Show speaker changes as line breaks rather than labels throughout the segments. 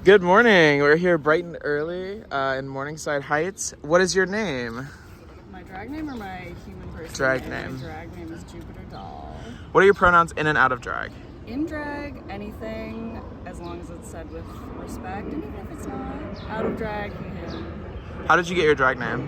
Good morning. We're here bright and early in Morningside Heights. What is your name?
My drag name or my human person
Drag
name?
name.
My drag name is Jupiter Doll.
What are your pronouns in and out of drag?
In drag, anything, as long as it's said with respect, and even if it's not. Out of drag, he, him.
How did you get your drag name?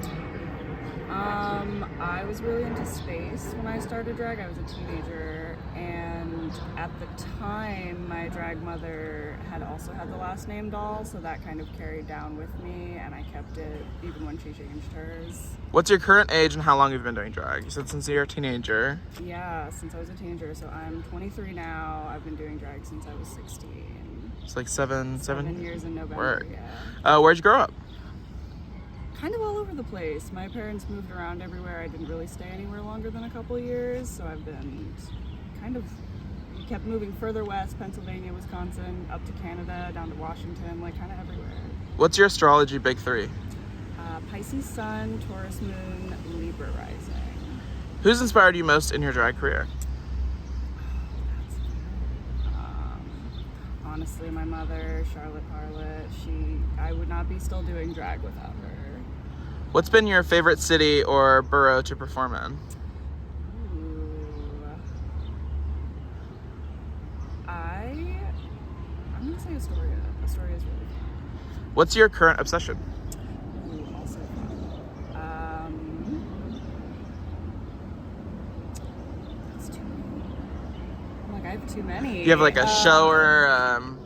I was really into space when I started drag. I was a teenager, and at the time, my drag mother had also had the last name Doll, so that kind of carried down with me, and I kept it even when she changed hers.
What's your current age and how long you've been doing drag? You said since you're a teenager.
Yeah, since I was a teenager, so I'm 23 now. I've been doing drag since I was 16.
It's like seven
years in November.
Work.
Yeah.
Where'd you grow up?
Kind of all over the place. My parents moved around everywhere. I didn't really stay anywhere longer than a couple years, so I've been kept moving further west, Pennsylvania, Wisconsin, up to Canada, down to Washington, like kind of everywhere.
What's your astrology big three?
Pisces Sun, Taurus Moon, Libra Rising.
Who's inspired you most in your drag career?
Honestly, my mother, Charlotte Harlot. I would not be still doing drag without her.
What's been your favorite city or borough to perform in?
I'm gonna say Astoria. Astoria is really fun.
What's your current obsession?
Also fun. That's too many. I'm like, I have too many.
Do you have like a show or
oh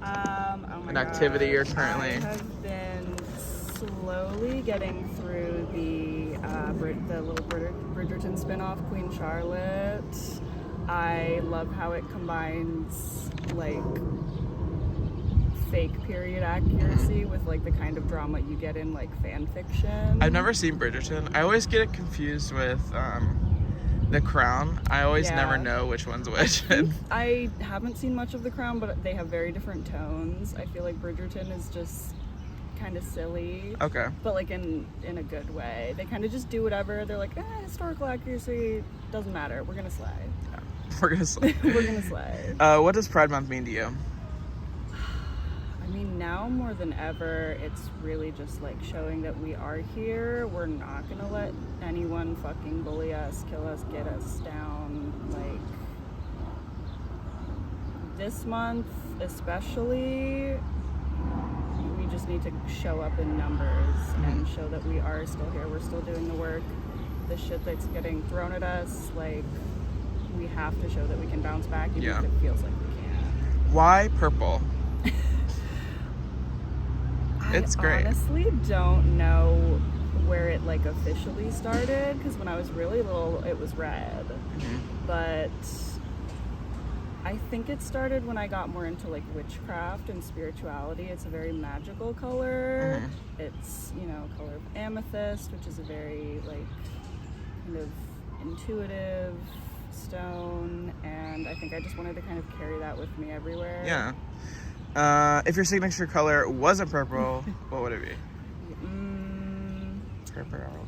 my
an activity
God.
you're currently?
I have been slowly getting through the little Bridgerton spinoff, Queen Charlotte. I love how it combines like fake period accuracy with like the kind of drama you get in like fan fiction.
I've never seen Bridgerton. I always get it confused with The Crown. I always never know which one's which.
I haven't seen much of The Crown, but they have very different tones. I feel like Bridgerton is just kind of silly.
Okay.
But like in a good way. They kind of just do whatever. They're like, historical accuracy doesn't matter. We're gonna slay.
Yeah. We're gonna slay.
We're gonna slay.
What does Pride Month mean to you?
I mean, now more than ever, it's really just like showing that we are here. We're not gonna let anyone fucking bully us, kill us, get us down. Like this month especially, we just need to show up in numbers and show that we are still here. We're still doing the work. The shit that's getting thrown at us, like, we have to show that we can bounce back even if it feels like we can't.
Why purple? It's great.
I honestly don't know where it like officially started, because when I was really little it was red. But I think it started when I got more into like witchcraft and spirituality. It's a very magical color. It's, color of amethyst, which is a very like kind of intuitive stone, and I think I just wanted to kind of carry that with me everywhere.
Yeah. If your signature color wasn't purple, what would it be? Purple.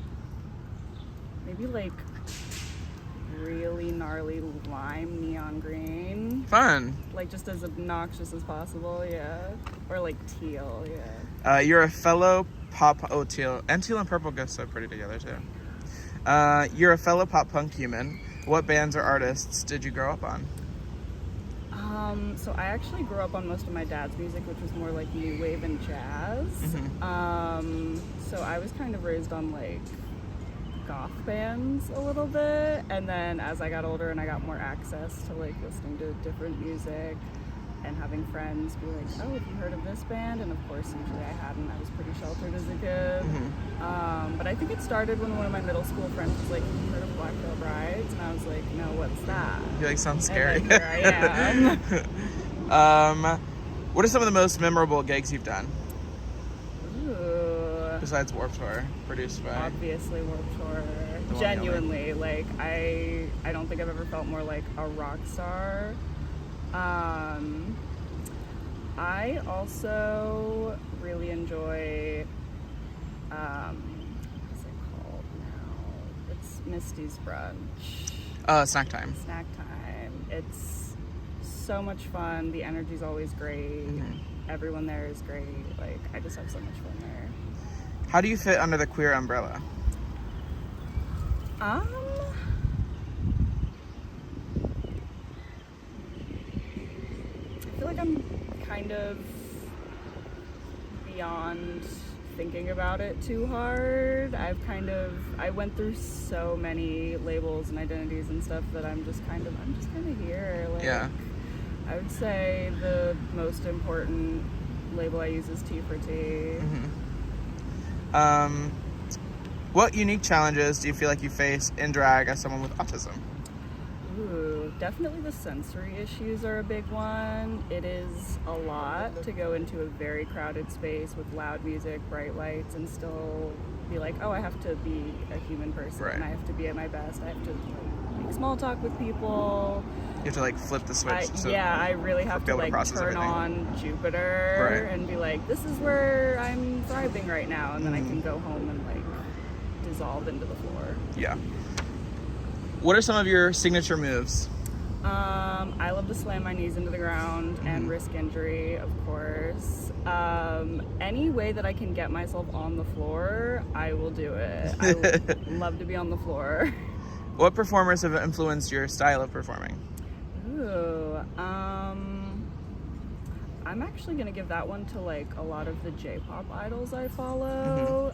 Maybe like really gnarly lime neon green.
Fun.
Like just as obnoxious as possible, yeah. Or like teal, yeah.
You're a fellow teal and purple go so pretty together too. You're a fellow pop punk human. What bands or artists did you grow up on?
So I actually grew up on most of my dad's music, which was more like new wave and jazz. So I was kind of raised on like goth bands a little bit, and then as I got older and I got more access to like listening to different music and having friends be like, oh, have you heard of this band? And of course usually I hadn't. I was pretty sheltered as a kid. But I think it started when one of my middle school friends was like, have you heard of Black Veil Brides? And I was like, no, what's that?
You like sounds scary.
And then here I am.
What are some of the most memorable gigs you've done?
Ooh.
Besides Warped Tour, produced by...
Obviously Warped Tour. Genuinely, like, I don't think I've ever felt more like a rock star. I also really enjoy, what's it called now? It's Misty's Brunch.
Snack Time.
Snack Time. It's so much fun. The energy's always great. everyone there is great. Like, I just have so much fun there.
How do you fit under the queer umbrella?
I feel like I'm kind of beyond thinking about it too hard. I went through so many labels and identities and stuff that I'm just kind of here. Like,
Yeah.
I would say the most important label I use is T for T.
Mm-hmm. What unique challenges do you feel like you face in drag as someone with autism?
Ooh, definitely the sensory issues are a big one. It is a lot to go into a very crowded space with loud music, bright lights, and still be like, oh, I have to be a human person.
Right.
And I have to be at my best. I have to make small talk with people.
You have to like flip the switch.
I really have to like turn on Jupiter and be like, this is where I'm thriving right now. And then I can go home and like dissolve into the floor.
Yeah. What are some of your signature moves?
I love to slam my knees into the ground and risk injury, of course. Any way that I can get myself on the floor, I will do it. I would love to be on the floor.
What performers have influenced your style of performing?
Ooh, I'm actually gonna give that one to like a lot of the J-pop idols I follow.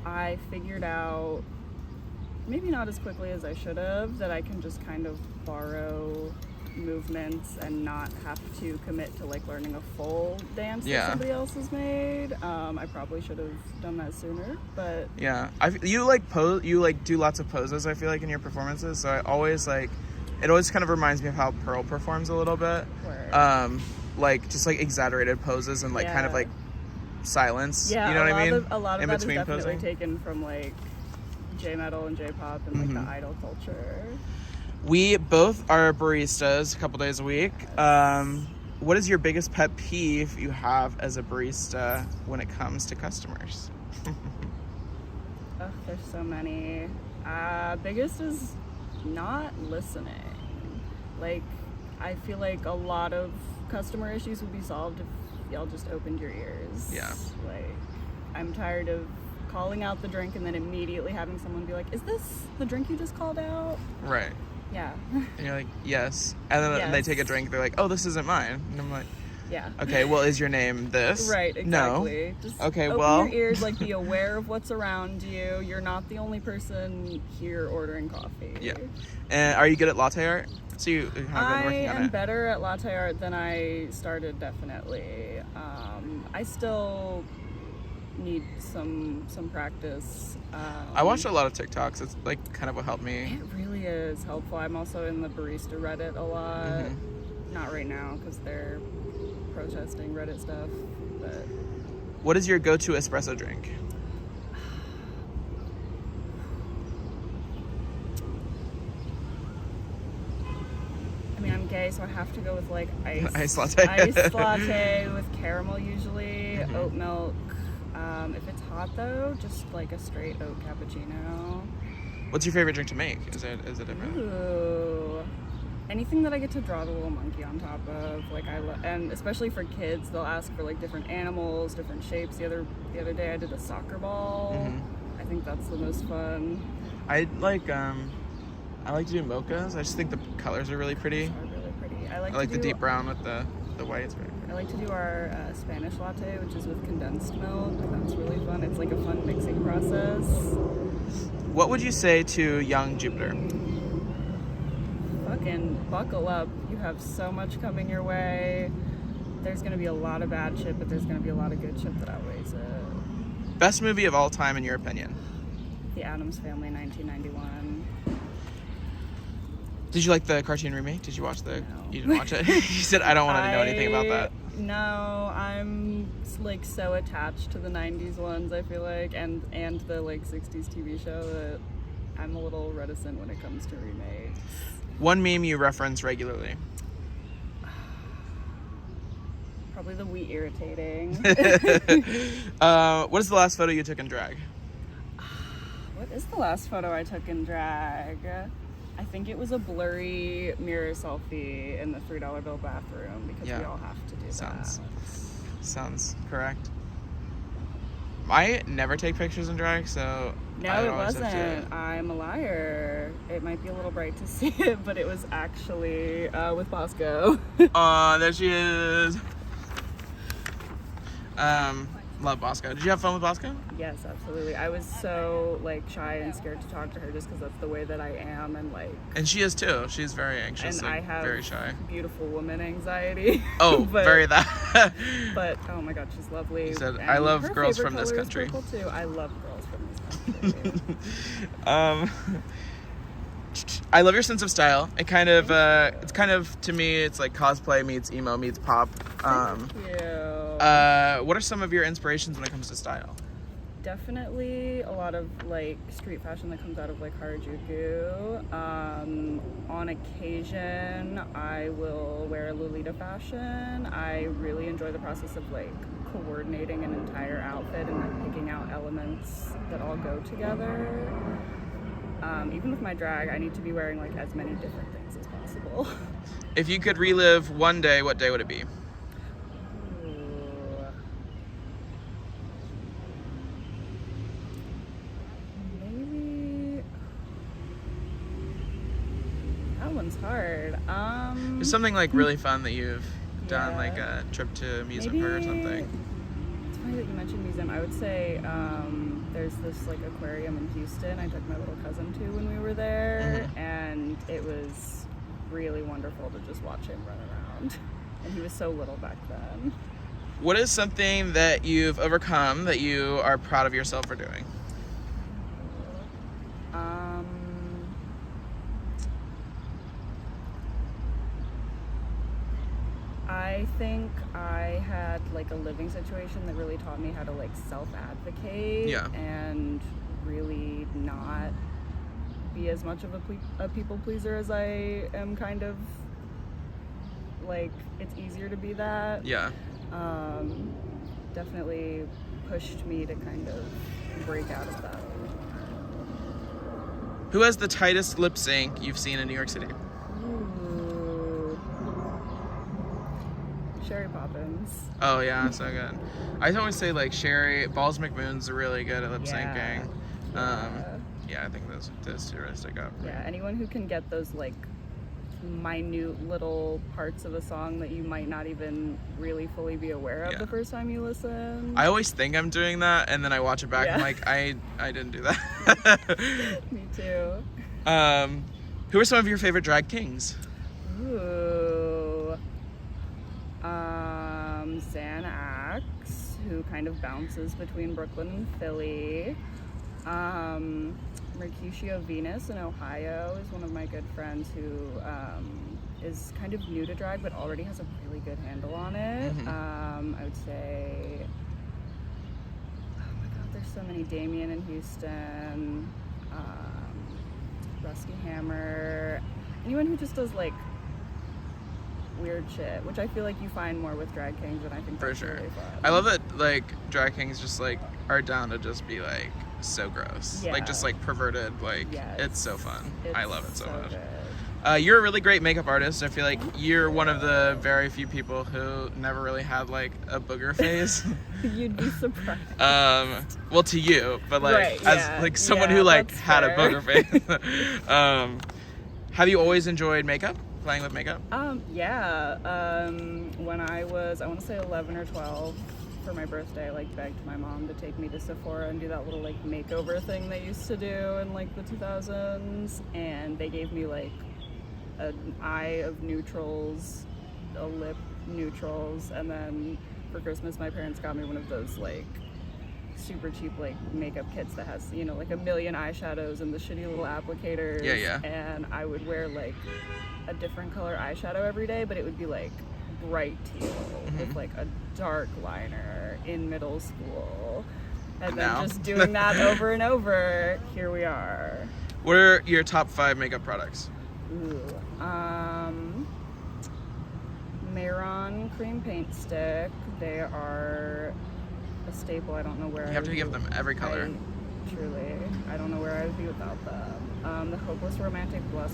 I figured out, maybe not as quickly as I should have, that I can just kind of borrow movements and not have to commit to like learning a full dance that somebody else has made. I probably should have done that sooner, but
yeah, you like pose, you like do lots of poses. I feel like in your performances, so I always like, it always kind of reminds me of how Pearl performs a little bit. Like just like exaggerated poses and like kind of like silence.
Yeah,
you know what I mean?
A lot of that is definitely
posing.
Taken from like J-metal and J-pop and like the idol culture.
We both are baristas a couple days a week. What is your biggest pet peeve you have as a barista when it comes to customers?
Oh, there's so many. Biggest is not listening. Like, I feel like a lot of customer issues would be solved if y'all just opened your ears.
Yeah.
Like, I'm tired of calling out the drink and then immediately having someone be like, is this the drink you just called out?
Right.
Yeah.
And you're like, yes. And then they take a drink, they're like, oh, this isn't mine. And I'm like,
yeah.
Okay, well, is your name this?
Right, exactly.
No.
Just
okay,
open
well.
your ears, like be aware of what's around you. You're not the only person here ordering coffee.
Yeah. And are you good at latte art? So you have been working on it.
I am better at latte art than I started, definitely. I still need some practice.
I watched a lot of TikToks. It's like kind of what helped me.
It really is helpful. I'm also in the barista Reddit a lot. Not right now because they're protesting Reddit stuff. But
what is your go-to espresso drink?
I mean, I'm gay, so I have to go with like
ice latte.
Iced latte with caramel usually, oat milk. If it's hot though, just like a straight oat cappuccino.
What's your favorite drink to make? Is it different?
Ooh, anything that I get to draw the little monkey on top of. Like and especially for kids, they'll ask for like different animals, different shapes. The other day, I did a soccer ball. I think that's the most fun.
I like to do mochas. I just think the colors are really pretty.
Are really pretty. I
like the deep brown with the white. It's very pretty.
I like to do our Spanish latte, which is with condensed milk. That's really fun. It's like a fun mixing process.
What would you say to young Jupiter?
Fucking buckle up. You have so much coming your way. There's going to be a lot of bad shit, but there's going to be a lot of good shit that outweighs it.
Best movie of all time in your opinion?
The Addams Family, 1991.
Did you like the cartoon remake? Did you watch the...
No.
You didn't watch it? You said I don't want to know anything about that.
No, I'm like so attached to the 90s ones, I feel like, and the like 60s TV show that I'm a little reticent when it comes to remakes.
One meme you reference regularly?
Probably the we irritating.
What is the last photo you took in drag?
What is the last photo I took in drag? I think it was a blurry mirror selfie in the $3 bill bathroom because we all have to do that.
Sounds correct. I never take pictures in drag, so
no, it wasn't. I'm a liar. It might be a little bright to see it, but it was actually with Bosco.
There she is. Love Bosco. Did you have fun with Bosco?
Yes, absolutely. I was so like shy and scared to talk to her just because that's the way that I am, and like.
And she is too. She's very anxious and
I have
very shy.
Beautiful woman anxiety.
Oh, very that.
But oh my God, she's lovely.
She said, and "I love girls from this country."
Purple too. I love girls from this country.
I love your sense of style. It kind of, it's kind of, to me, it's like cosplay meets emo meets pop.
Thank you.
What are some of your inspirations when it comes to style?
Definitely a lot of like street fashion that comes out of like Harajuku. On occasion, I will wear Lolita fashion. I really enjoy the process of like coordinating an entire outfit and like picking out elements that all go together. Even with my drag, I need to be wearing like as many different things as possible.
If you could relive one day, what day would it be?
Maybe that one's hard.
There's something like really fun that you've done, like a trip to amusement park or something.
It's funny that you mentioned museum. I would say there's this like aquarium in Houston I took my little cousin to when we were there, and it was really wonderful to just watch him run around. And he was so little back then.
What is something that you've overcome that you are proud of yourself for doing?
I think I had like a living situation that really taught me how to like self-advocate and really not be as much of a people pleaser as I am kind of like. It's easier to be that. Definitely pushed me to kind of break out of that.
Who has the tightest lip sync you've seen in New York City?
Sherry Poppins.
Oh yeah, so good. I always say like Sherry, Balls McMoon's really good at lip syncing. Yeah, I think those two really stick up.
Yeah, anyone who can get those like minute little parts of a song that you might not even really fully be aware of the first time you listen.
I always think I'm doing that, and then I watch it back and I'm like, I didn't do that.
Me too.
Who are some of your favorite drag kings?
Ooh. Xanax, who kind of bounces between Brooklyn and Philly. Mercutio Venus in Ohio is one of my good friends who is kind of new to drag but already has a really good handle on it. I would say, oh my God, there's so many. Damien in Houston, Rusty Hammer, anyone who just does like weird shit, which I feel like you find more with drag kings, and I think that's really fun.
I love that like drag kings just like are down to just be like so gross, like just like perverted, like it's so fun. I love it so much. You're a really great makeup artist. I feel like you're one of the very few people who never really had like a booger face.
You'd be surprised.
Well, to you, but like as like someone who like had a booger face. Have you always enjoyed makeup? Playing with makeup?
When I was, I want to say 11 or 12, for my birthday, I like begged my mom to take me to Sephora and do that little like makeover thing they used to do in like the 2000s, and they gave me like an eye of neutrals, a lip neutrals, and then for Christmas my parents got me one of those like super cheap like makeup kits that has, you know, like a million eyeshadows and the shitty little applicators. And I would wear like a different color eyeshadow every day, but it would be like bright teal with like a dark liner in middle school, and then just doing that over and over. Here we are.
What are your top 5 makeup products?
Mayron cream paint stick. They are a staple. I don't know where.
You have to give them every color.
Truly, I don't know where I would be without them. The Hopeless Romantic Blush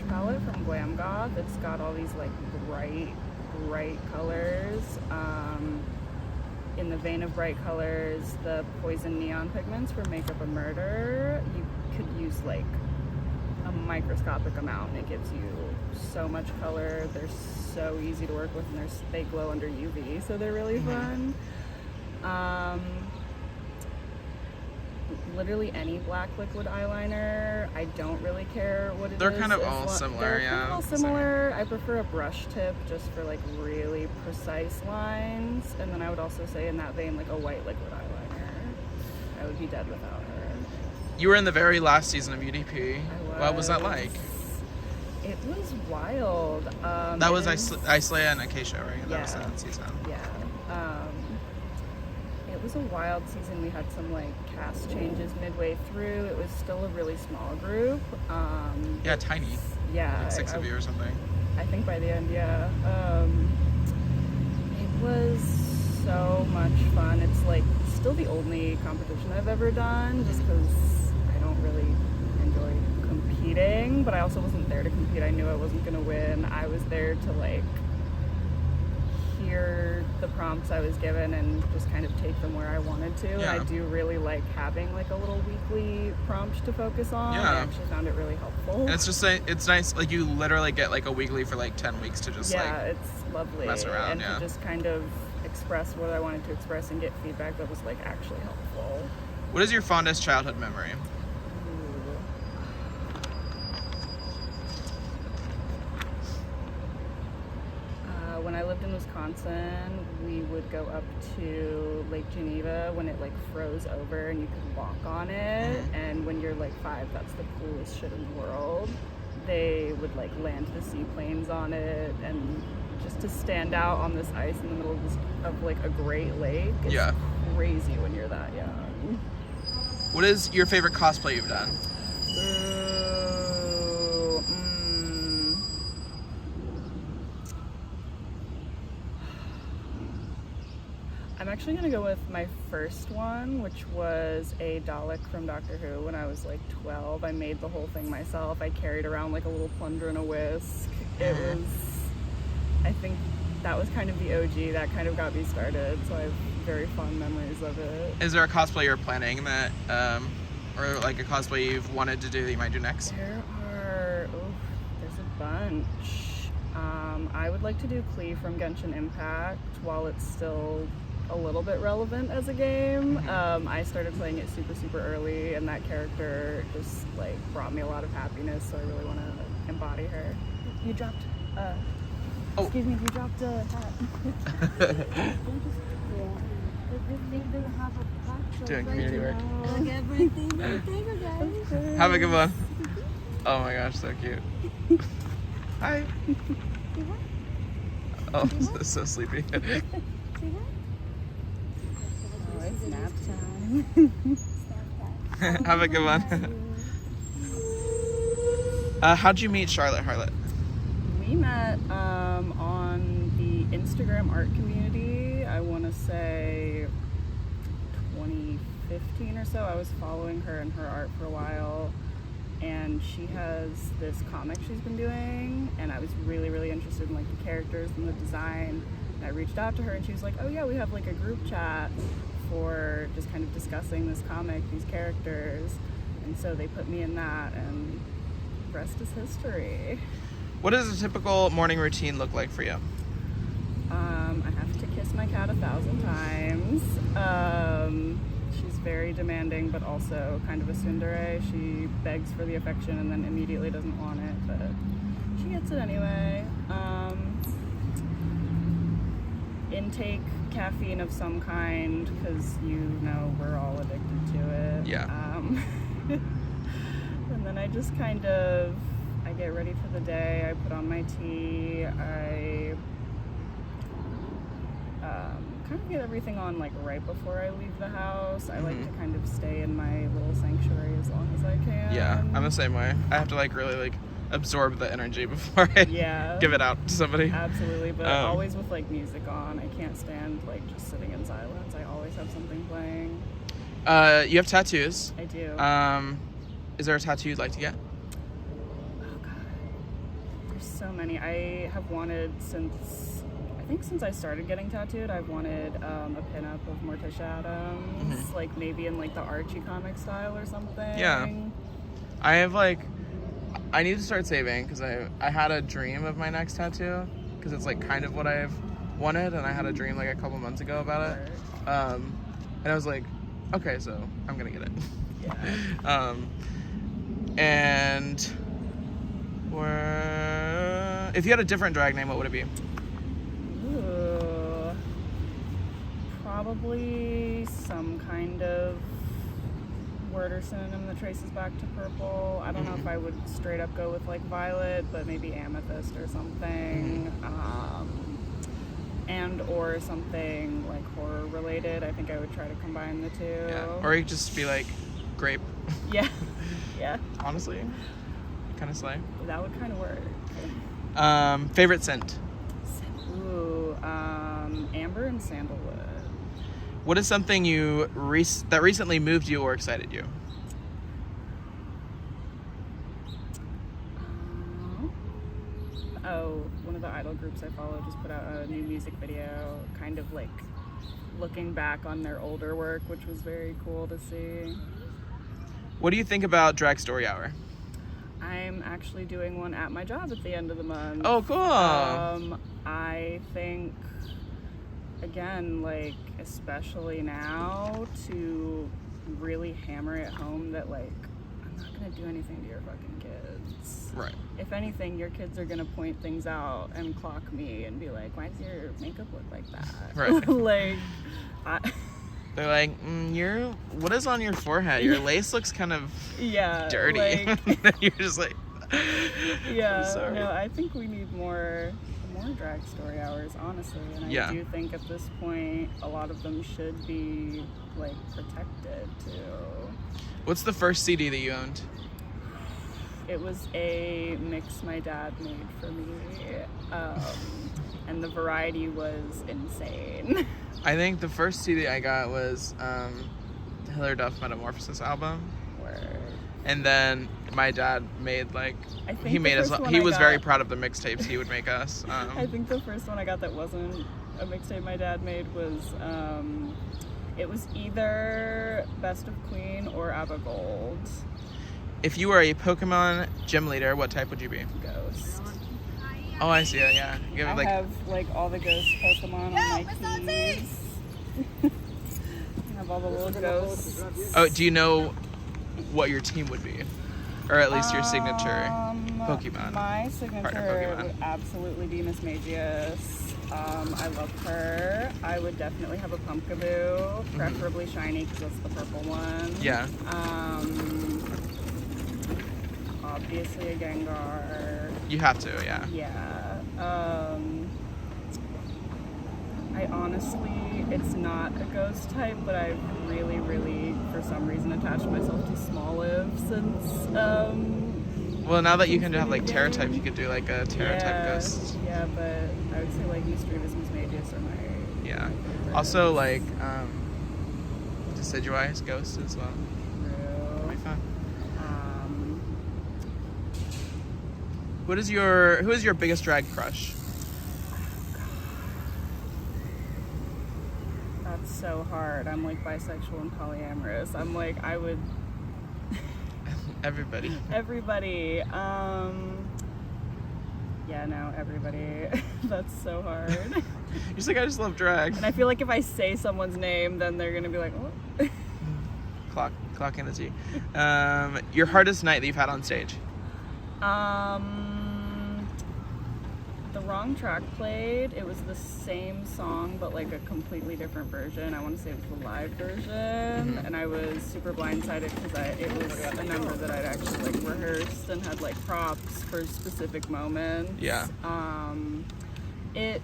palette from Glam Goth. It's got all these like bright colors. In the vein of bright colors, the Poison Neon pigments for Makeup a Murder. You could use like a microscopic amount and it gives you so much color. They're so easy to work with, and they glow under UV, so they're really fun. Literally any black liquid eyeliner. I don't really care what it is.
They're kind of all similar,
They're kind of all similar. I prefer a brush tip just for like really precise lines. And then I would also say in that vein, like a white liquid eyeliner. I would be dead without her.
You were in the very last season of UDP. What was that like?
It was wild.
That was Islaya and Acacia, right?
Yeah.
That was that season.
Yeah. It was a wild season. We had some like cast changes midway through. It was still a really small group.
Yeah, tiny.
Yeah.
Like 6 of you or something.
I think by the end, yeah. It was so much fun. It's like still the only competition I've ever done, just because I don't really enjoy competing, but I also wasn't there to compete. I knew I wasn't gonna win. I was there to like hear the prompts I was given and just kind of take them where I wanted to.
Yeah.
And I do really like having like a little weekly prompt to focus on.
Yeah.
I actually found it really helpful.
And it's just like, it's nice, like you literally get like a weekly for like 10 weeks to just
it's lovely.
mess around,
and
yeah.
to just kind of express what I wanted to express and get feedback that was like actually helpful.
What is your fondest childhood memory?
When I lived in Wisconsin, we would go up to Lake Geneva when it like froze over and you could walk on it. And when you're like 5, that's the coolest shit in the world. They would like land the seaplanes on it, and just to stand out on this ice in the middle of like a great lake is crazy when you're that young.
What is your favorite cosplay you've done?
I'm actually gonna go with my first one, which was a Dalek from Doctor Who when I was like 12. I made the whole thing myself. I carried around like a little plunger and a whisk. It was, I think that was kind of the OG. That kind of got me started, so I have very fond memories of it.
Is there a cosplay you're planning that, or like a cosplay you've wanted to do that you might do next?
There's a bunch. I would like to do Klee from Genshin Impact while it's still a little bit relevant as a game. I started playing it super early, and that character just like brought me a lot of happiness, so I really want to embody her. You dropped excuse me, you dropped a hat.
Doing community work.
Like everything guys.
Have a good one. Oh my gosh, so cute. Hi. Oh, so sleepy.
It's nap time.
Have a good one. How'd you meet Charlotte Harlot?
We met on the Instagram art community. I want to say 2015 or so. I was following her and her art for a while, and she has this comic she's been doing, and I was really interested in like the characters and the design. And I reached out to her, and she was like, "Oh yeah, we have like a group chat for just kind of discussing this comic, these characters." And so they put me in that, and the rest is history.
What does a typical morning routine look like for you?
I have to kiss my cat 1,000 times. She's very demanding, but also kind of a tsundere. She begs for the affection and then immediately doesn't want it, but she gets it anyway. Intake caffeine of some kind, because you know we're all addicted to it.
Yeah.
And then I just kind of, I get ready for the day. I put on my tea. I kind of get everything on like right before I leave the house. I like to kind of stay in my little sanctuary as long as I can.
Yeah, I'm the same way. I have to like really like absorb the energy before I give it out to somebody.
Absolutely, but always with like music on. I can't stand like just sitting in silence. I always have something playing.
You have tattoos.
I do.
Is there a tattoo you'd like to get?
Oh god, there's so many. I have wanted since I started getting tattooed. I've wanted a pinup of Morticia Adams, like maybe in like the Archie comic style or something.
Yeah. I have like, I need to start saving because I had a dream of my next tattoo because it's like kind of what I've wanted, and I had a dream like a couple months ago about it. And I was like, okay, so I'm gonna get it.
Yeah.
And if you had a different drag name, what would it be?
Ooh, probably some kind of word or synonym that traces back to purple. I don't know if I would straight up go with like violet, but maybe amethyst or something. And or something like horror related. I think I would try to combine the two.
Yeah. Or you could just be like grape.
Yeah. Yeah.
Honestly, kind of slay.
That would kind of work.
Favorite scent?
Ooh, amber and sandalwood.
What is something that recently moved you or excited you?
One of the idol groups I follow just put out a new music video, kind of like looking back on their older work, which was very cool to see.
What do you think about Drag Story Hour?
I'm actually doing one at my job at the end of the month.
Oh, cool.
I think, again, like, especially now, to really hammer it home that, like, I'm not going to do anything to your fucking kids.
Right.
If anything, your kids are going to point things out and clock me and be like, why does your makeup look like that?
Right.
Like,
they're like, what is on your forehead? Your lace looks kind of dirty.
Like,
you're just like,
yeah.
sorry.
No, I think we need more drag story hours, honestly. And I do think at this point, a lot of them should be like protected too.
What's the first CD that you owned?
It was a mix my dad made for me, and the variety was insane.
I think the first CD I got was the Hilary Duff Metamorphosis album.
Word.
And then my dad made he was very proud of the mixtapes he would make us.
I think the first one I got that wasn't a mixtape my dad made was it was either Best of Queen or Ava Gold.
If you were a Pokemon gym leader, what type would you be?
Ghost.
Oh, I see. Yeah. You
I have like all the ghost Pokemon on my keys. I have all the little ghosts.
Oh, do you know what your team would be, or at least your signature Pokemon?
My signature would absolutely be Miss Magius. I love her. I would definitely have a Pumpkaboo, preferably shiny because that's the purple one.
Yeah.
Obviously a Gengar.
You have to, yeah.
Yeah. I honestly, it's not a ghost type, but I've really, really, for some reason, attached myself to Smoliv since,
well, now that you can have, like, Terra type, you could do, like, a Terra type ghost.
Yeah, but I would say, like, Mischievous, Miss Magius are my...
Yeah. Also, like, Decidueye ghost as well.
True.
Pretty fun. Who is your biggest drag crush?
That's so hard. I'm like bisexual and polyamorous. I'm like, I would...
Everybody.
Everybody. Yeah, no, everybody. That's so hard.
You're just like, I just love drag.
And I feel like if I say someone's name, then they're gonna be like, oh.
Clock in the T. Your hardest night that you've had on stage?
The wrong track played. It was the same song, but like a completely different version. I want to say it was the live version, and I was super blindsided because it was a number that I'd actually like rehearsed and had like props for specific moments.
Yeah.
It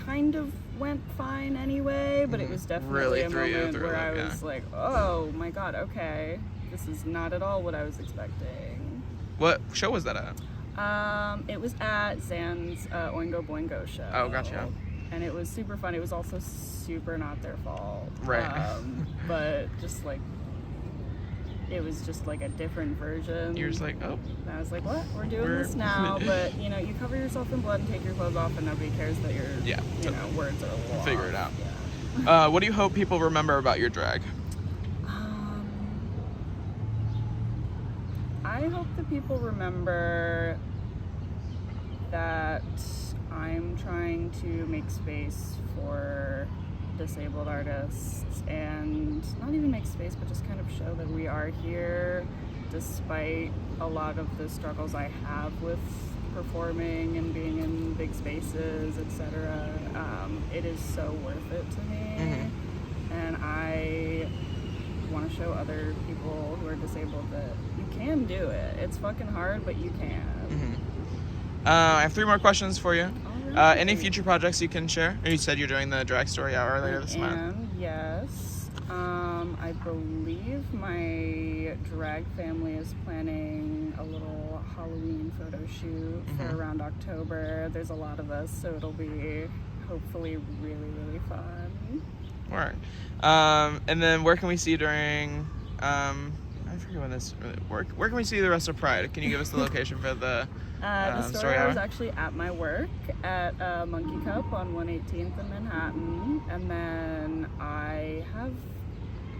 kind of went fine anyway, but it was definitely a moment where I was like, oh my god, okay, this is not at all what I was expecting.
What show was that at?
It was at Zan's Oingo Boingo show.
Oh, gotcha.
and it was super fun. It was also super not their fault.
Right.
But just like, it was just like a different version.
You're just like, oh.
And I was like, what? We're doing this now. But, you know, you cover yourself in blood and take your clothes off, and nobody cares that your words are a little
Figure
off.
it out.
Yeah.
What do you hope people remember about your drag?
I hope that people remember that I'm trying to make space for disabled artists, and not even make space, but just kind of show that we are here despite a lot of the struggles I have with performing and being in big spaces, etc. It is so worth it to me, and I want to show other people who are disabled that you can do it. It's fucking hard, but you can.
I have 3 more questions for you.
Alright.
Any future projects you can share? You said you're doing the drag story hour later this month.
Yes. I believe my drag family is planning a little Halloween photo shoot for around October. There's a lot of us, so it'll be hopefully really, really fun.
Alright. And then where can we see you during, I forget when this really worked. Where can we see you the rest of Pride? Can you give us the location for the
The
story
story
hour?
was actually at my work at Monkey Cup on 118th in Manhattan, and then I have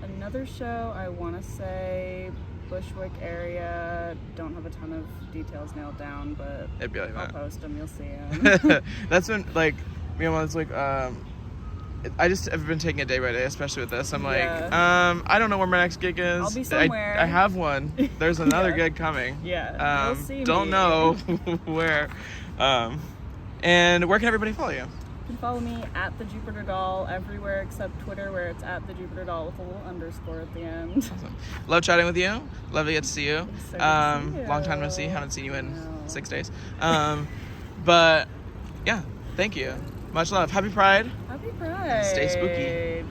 another show, I want to say Bushwick area. Don't have a ton of details nailed down, but
It'd be like
I'll
that.
post them, you'll see them.
That's been like, you know, it's like, I just have been taking it day by day, especially with this. I'm like, I don't know where my next gig is.
I'll be somewhere.
I have one. There's another
Yeah.
gig coming.
Yeah, you'll see
Don't
me.
know where. And where can everybody follow you?
You can follow me at the Jupiter Doll everywhere except Twitter, where it's at the Jupiter Doll with a little underscore at the end.
Awesome. Love chatting with you. Love to get to see you.
So good to see you.
Long time no see. Haven't seen you in
No.
6 days. But yeah, thank you. Much love. Happy Pride.
Happy Pride.
Stay spooky.